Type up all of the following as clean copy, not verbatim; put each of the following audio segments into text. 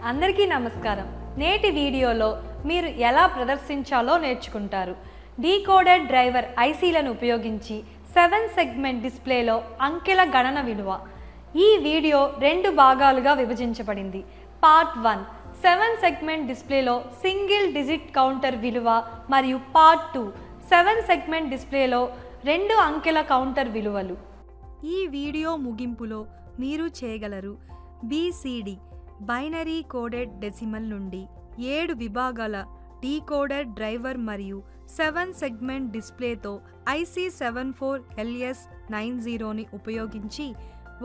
అందరికీ నమస్కారం. నేటి వీడియోలో మీరు ఎలా ప్రదర్శించాలో నేర్చుకుంటారు. డీకోడెడ్ డ్రైవర్ ఐసీలను ఉపయోగించి 7 సెగ్మెంట్ డిస్ప్లేలో అంకెల గణన విలువ. ఈ వీడియో 2 భాగాలుగా విభజించబడింది. పార్ట్ 1 7 సెగ్మెంట్ డిస్ప్లేలో సింగిల్ డిజిట్ కౌంటర్ విలువ మరియు పార్ట్ 2 7 సెగ్మెంట్ డిస్ప్లేలో 2 అంకెల కౌంటర్ విలువలు. ఈ వీడియో ముగింపులో మీరు చేయగలరు BCD బైనరీ కోడెడ్ డెసిమల్ నుండి 7 విభాగాల డీకోడెడ్ డ్రైవర్ మరియు 7 సెగ్మెంట్ డిస్ప్లేతో IC74LS90ని ఉపయోగించి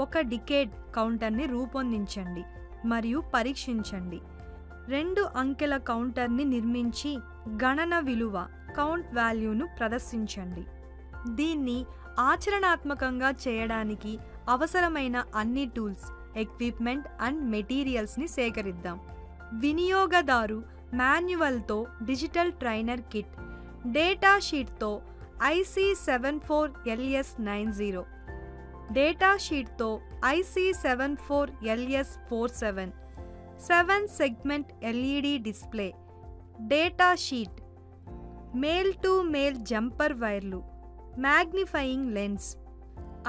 ఒక డికేడ్ కౌంటర్ని రూపొందించండి మరియు పరీక్షించండి. 2 అంకెల కౌంటర్ని నిర్మించి గణన విలువ కౌంట్ వాల్యూను ప్రదర్శించండి. దీన్ని ఆచరణాత్మకంగా చేయడానికి అవసరమైన అన్ని టూల్స్, ఎక్విప్మెంట్ అండ్ మెటీరియల్స్ని సేకరిద్దాం. వినియోగదారు మాన్యువల్తో డిజిటల్ ట్రైనర్ కిట్, డేటా షీట్తో IC74LS90, డేటా షీట్తో IC74LS47, 7 segment LED display, data sheet, male to male jumper వైర్లు, మ్యాగ్నిఫైయింగ్ లెన్స్.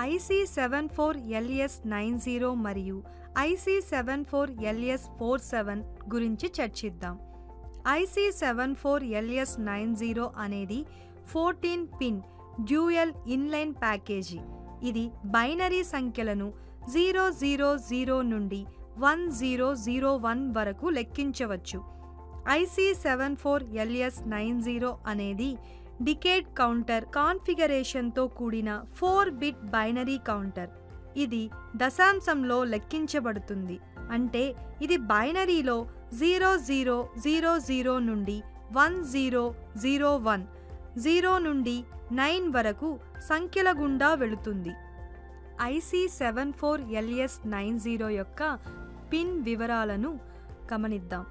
IC74LS90 మరియు IC74LS47 గురించి చర్చిద్దాం. IC74LS90 అనేది 14-పిన్ డ్యూయల్ ఇన్లైన్ ప్యాకేజీ. ఇది బైనరీ సంఖ్యలను 000 నుండి 1001 వరకు లెక్కించవచ్చు. IC74LS90 అనేది డికేడ్ కౌంటర్ కాన్ఫిగరేషన్తో కూడిన 4-బిట్ బైనరీ కౌంటర్. ఇది దశాంశంలో లెక్కించబడుతుంది. అంటే ఇది బైనరీలో 0000 నుండి 1001, 0 నుండి 9 వరకు సంఖ్యల గుండా వెళుతుంది. IC74LS90 యొక్క పిన్ వివరాలను గమనిద్దాం.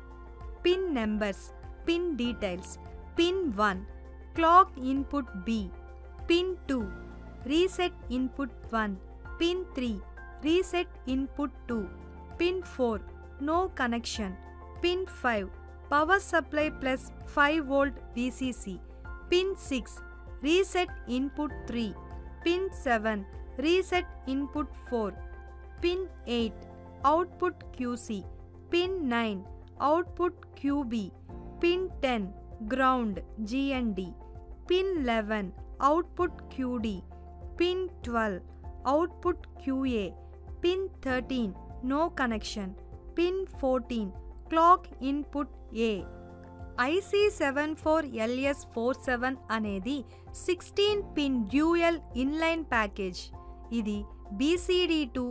Pin numbers, pin details. Pin 1 clock input B, pin 2 reset input 1, pin 3 reset input 2, pin 4 no connection, pin 5 power supply plus 5V VCC, pin 6 reset input 3, pin 7 reset input 4, pin 8 output QC, pin 9 output QB, pin 10 ground GND, pin 11 output QD, pin 12 output QA, pin 13 no connection, pin 14 clock input A. IC74LS47 అనేది 16-పిన్ dual inline package. ఇది BCD to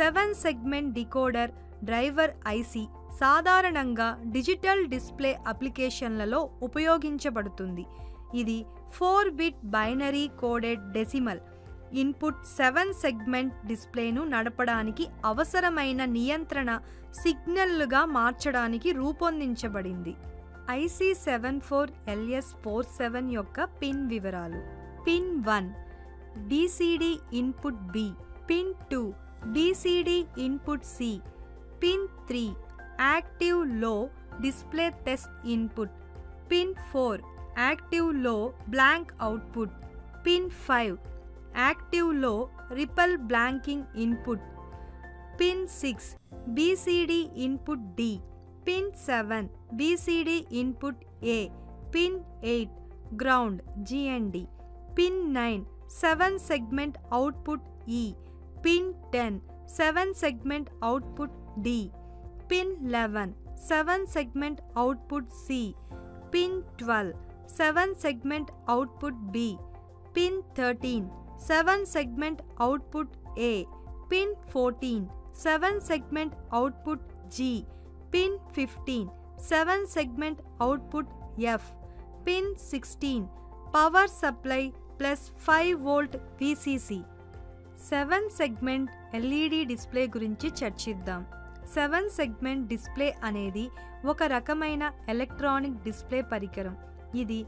7 segment decoder driver IC. సాధారణంగా digital display అప్లికేషన్లలో ఉపయోగించబడుతుంది. ఇది 4-బిట్ binary coded decimal input 7 segment డిస్ప్లేను నడపడానికి అవసరమైన నియంత్రణ సిగ్నల్లుగా మార్చడానికి రూపొందించబడింది. IC74LS47 యొక్క పిన్ వివరాలు. Pin 1 BCD input B, pin 2 BCD input C, pin 3 active low display test input, pin 4 active low blank output, pin 5 active low ripple blanking input, pin 6 BCD input D, pin 7 BCD input A, pin 8 ground GND, pin 9 7 segment output E, pin 10 7 segment output D, pin 11 7 segment output C, pin 12 7 segment output B, pin 13 7 segment output A, pin 14 7 segment output G, pin 15 7 segment output F, pin 16 power supply plus 5V VCC. 7 segment LED display గురించి చర్చిద్దాం. 7 segment display అనేది ఒక రకమైన electronic display పరికరం. ఇది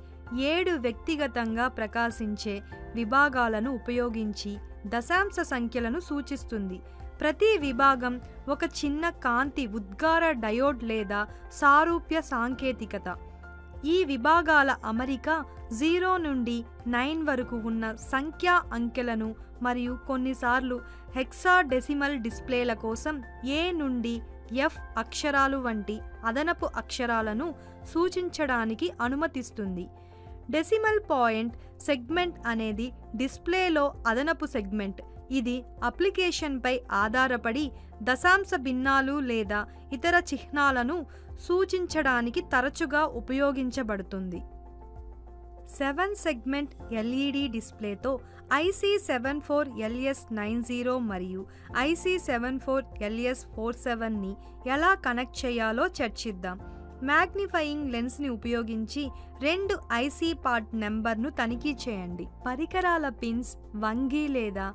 7 వ్యక్తిగతంగా ప్రకాశించే విభాగాలను ఉపయోగించి దశాంశ సంఖ్యలను సూచిస్తుంది. ప్రతి విభాగం ఒక చిన్న కాంతి ఉద్గార డయోడ్ లేదా సారూప్య సాంకేతికత. ఈ విభాగాల అమరిక 0 నుండి 9 వరకు ఉన్న సంఖ్యా అంకెలను మరియు కొన్నిసార్లు హెక్సాడెసిమల్ డిస్ప్లేల కోసం A నుండి F అక్షరాలు వంటి అదనపు అక్షరాలను సూచించడానికి అనుమతిస్తుంది. డెసిమల్ పాయింట్ సెగ్మెంట్ అనేది డిస్ప్లేలో అదనపు సెగ్మెంట్. ఇది అప్లికేషన్పై ఆధారపడి దశాంశ భిన్నాలు లేదా ఇతర చిహ్నాలను సూచించడానికి తరచుగా ఉపయోగించబడుతుంది. 7 సెగ్మెంట్ LED డిస్ప్లేతో IC74LS90 మరియు IC74LS47ని ఎలా కనెక్ట్ చేయాలో చర్చిద్దాం. మ్యాగ్నిఫైయింగ్ లెన్స్ని ఉపయోగించి 2 IC పార్ట్ నెంబర్ను తనిఖీ చేయండి. పరికరాల పిన్స్ వంగి లేదా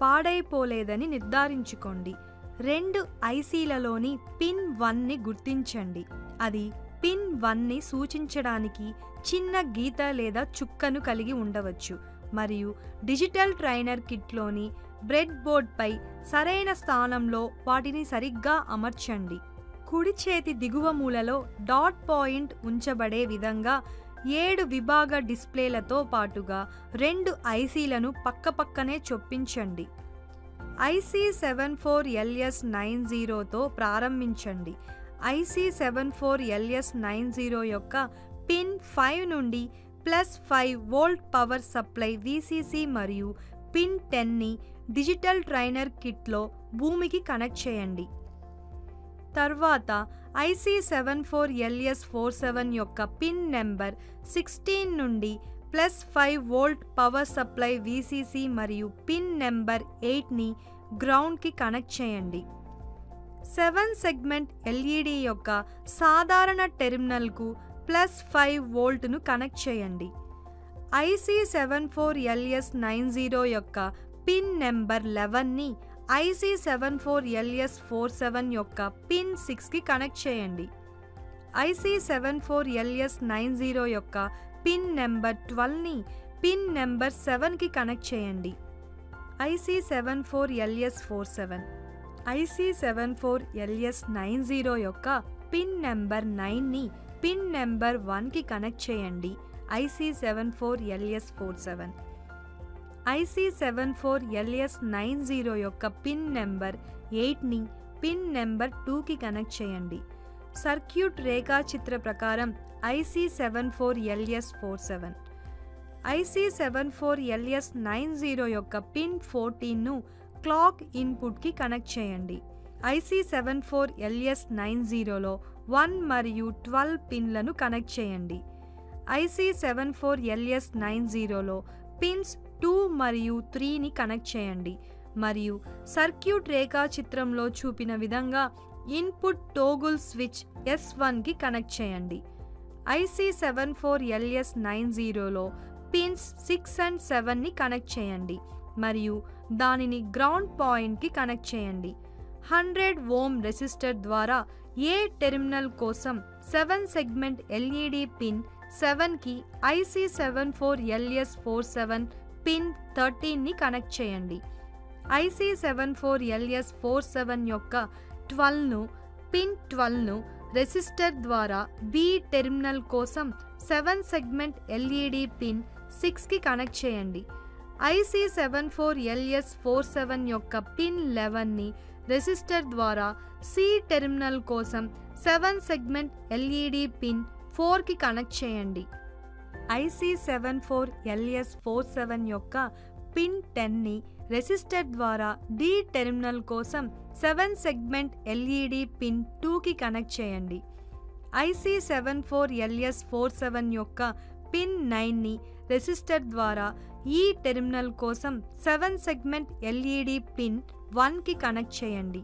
పాడైపోలేదని నిర్ధారించుకోండి. 2 ICలలోని పిన్ 1ని గుర్తించండి. అది పిన్ 1ని సూచించడానికి చిన్న గీత లేదా చుక్కను కలిగి ఉండవచ్చు మరియు డిజిటల్ ట్రైనర్ కిట్లోని బ్రెడ్ బోర్డ్పై సరైన స్థానంలో వాటిని సరిగ్గా అమర్చండి. కుడి చేతి దిగువ మూలలో డాట్ పాయింట్ ఉంచబడే విధంగా 7 విభాగ డిస్ప్లేలతో పాటుగా 2 ICలను పక్కపక్కనే చొప్పించండి. IC74LS90తో ప్రారంభించండి. IC74LS90 యొక్క పిన్ 5 నుండి +5 వోల్ట్ పవర్ సప్లై VCC మరియు పిన్ 10ని డిజిటల్ ట్రైనర్ కిట్లో భూమికి కనెక్ట్ చేయండి. తర్వాత IC74LS47 యొక్క పిన్ నెంబర్ 16 నుండి +5 వోల్ట్ పవర్ సప్లై VCC మరియు పిన్ నెంబర్ 8ని గ్రౌండ్కి కనెక్ట్ చేయండి. 7 సెగ్మెంట్ LED యొక్క సాధారణ టెర్మినల్కు +5 వోల్ట్ను కనెక్ట్ చేయండి. IC74LS90 యొక్క పిన్ నెంబర్ 11ని IC74LS47 యొక్క పిన్ 6కి కనెక్ట్ చేయండి. IC74LS90 యొక్క పిన్ నెంబర్ 12ని పిన్ నెంబర్ 7కి కనెక్ట్ చేయండి. IC74LS47 IC74LS90 యొక్క పిన్ నెంబర్ 9ని పిన్ నెంబర్ 1కి కనెక్ట్ చేయండి. IC74LS47 IC74LS90 యొక్క పిన్ నెంబర్ 8ని పిన్ నెంబర్ 2కి కనెక్ట్ చేయండి. సర్క్యూట్ రేఖాచిత్ర ప్రకారం IC74LS47 IC74LS90 యొక్క పిన్ 14ను క్లాక్ ఇన్పుట్కి కనెక్ట్ చేయండి. IC74LS90లో 1 మరియు 12 పిన్లను కనెక్ట్ చేయండి. IC74LS90లో పిన్స్ 2 మరియు 3ని కనెక్ట్ చేయండి మరియు సర్క్యూట్ రేఖాచిత్రంలో చూపిన విధంగా ఇన్పుట్ టోగుల్ స్విచ్ S1కి కనెక్ట్ చేయండి. IC74LS90లో పిన్స్ 6 and 7ని కనెక్ట్ చేయండి మరియు దానిని గ్రౌండ్ పాయింట్కి కనెక్ట్ చేయండి. 100 ఓం రెసిస్టర్ ద్వారా ఏ టెర్మినల్ కోసం 7 సెగ్మెంట్ LED పిన్ 7కి IC74LS47 పిన్ 13ని కనెక్ట్ చేయండి. IC74LS47 యొక్క 12ను పిన్ 12ను రెసిస్టర్ ద్వారా B టెర్మినల్ కోసం 7 సెగ్మెంట్ LED పిన్ 6కి కనెక్ట్ చేయండి. IC74LS47 యొక్క పిన్ 11ని రెసిస్టర్ ద్వారా C టెర్మినల్ కోసం 7 సెగ్మెంట్ LED పిన్ 4కి కనెక్ట్ చేయండి. IC74LS47 యొక్క పిన్ 10ని రెసిస్టర్ ద్వారా D టెర్మినల్ కోసం 7 సెగ్మెంట్ LED పిన్ 2కి కనెక్ట్ చేయండి. IC74LS47 యొక్క పిన్ 9ని రెసిస్టర్ ద్వారా E టెర్మినల్ కోసం 7 సెగ్మెంట్ LED పిన్ 1కి కనెక్ట్ చేయండి.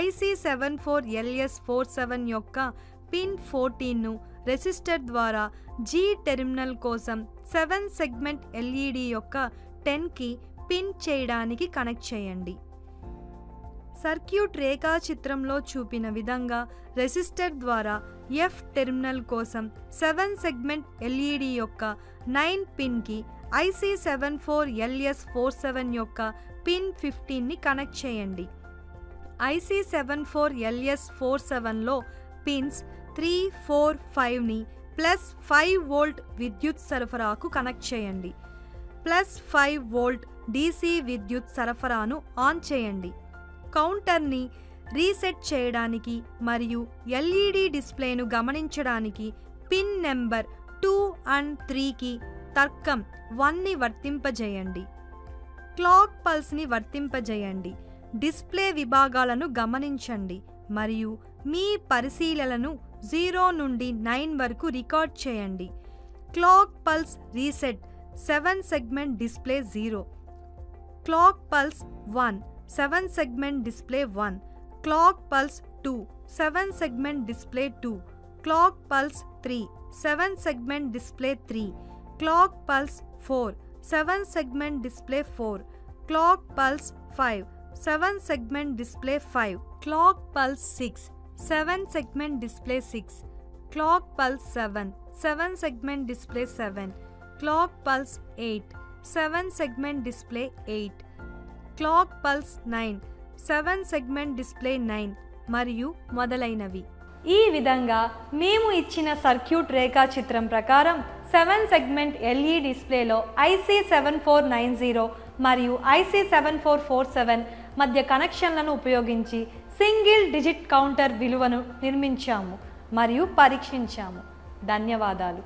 IC74LS47 యొక్క పిన్ 14ను రెసిస్టర్ ద్వారా G టెర్మినల్ కోసం 7 సెగ్మెంట్ LED యొక్క 10కి పిన్ చేయడానికి కనెక్ట్ చేయండి. సర్క్యూట్ రేఖాచిత్రంలో చూపిన విధంగా రెసిస్టర్ ద్వారా F టెర్మినల్ కోసం 7 సెగ్మెంట్ LED యొక్క 9 పిన్కి IC74LS47 యొక్క పిన్ 15ని కనెక్ట్ చేయండి. IC74LS47లో పిన్స్ 3, 4, 5ని +5 వోల్ట్ విద్యుత్ సరఫరాకు కనెక్ట్ చేయండి. +5 వోల్ట్ DC విద్యుత్ సరఫరాను ఆన్ చేయండి. కౌంటర్ని రీసెట్ చేయడానికి మరియు LED డిస్ప్లేను గమనించడానికి పిన్ నెంబర్ 2 and 3కి తర్కం 1ని వర్తింపజేయండి. క్లాక్ పల్స్ని వర్తింపజేయండి. డిస్ప్లే విభాగాలను గమనించండి మరియు మీ పరిశీలనను 0 నుండి 9 వరకు రికార్డ్ చేయండి. Clock pulse reset 7 segment display 0. Clock pulse 1 7 segment display 1. Clock pulse 2 7 segment display 2. Clock pulse 3 7 segment display 3. Clock pulse 4 7 segment display 4. Clock pulse 5 7 segment display 5. Clock pulse 6 7 segment display 6. Clock pulse 7 7 segment display 7. Clock pulse 8 7 segment display 8. Clock pulse 9 7 segment display 9 మరియు మొదలైనవి. ఈ విధంగా మేము ఇచ్చిన circuit రేఖాచిత్రం ప్రకారం 7 segment LED డిస్ప్లేలో IC7490 మరియు IC7447 మధ్య కనెక్షన్లను ఉపయోగించి సింగిల్ డిజిట్ కౌంటర్ విలువను నిర్మించాము మరియు పరీక్షించాము. ధన్యవాదాలు.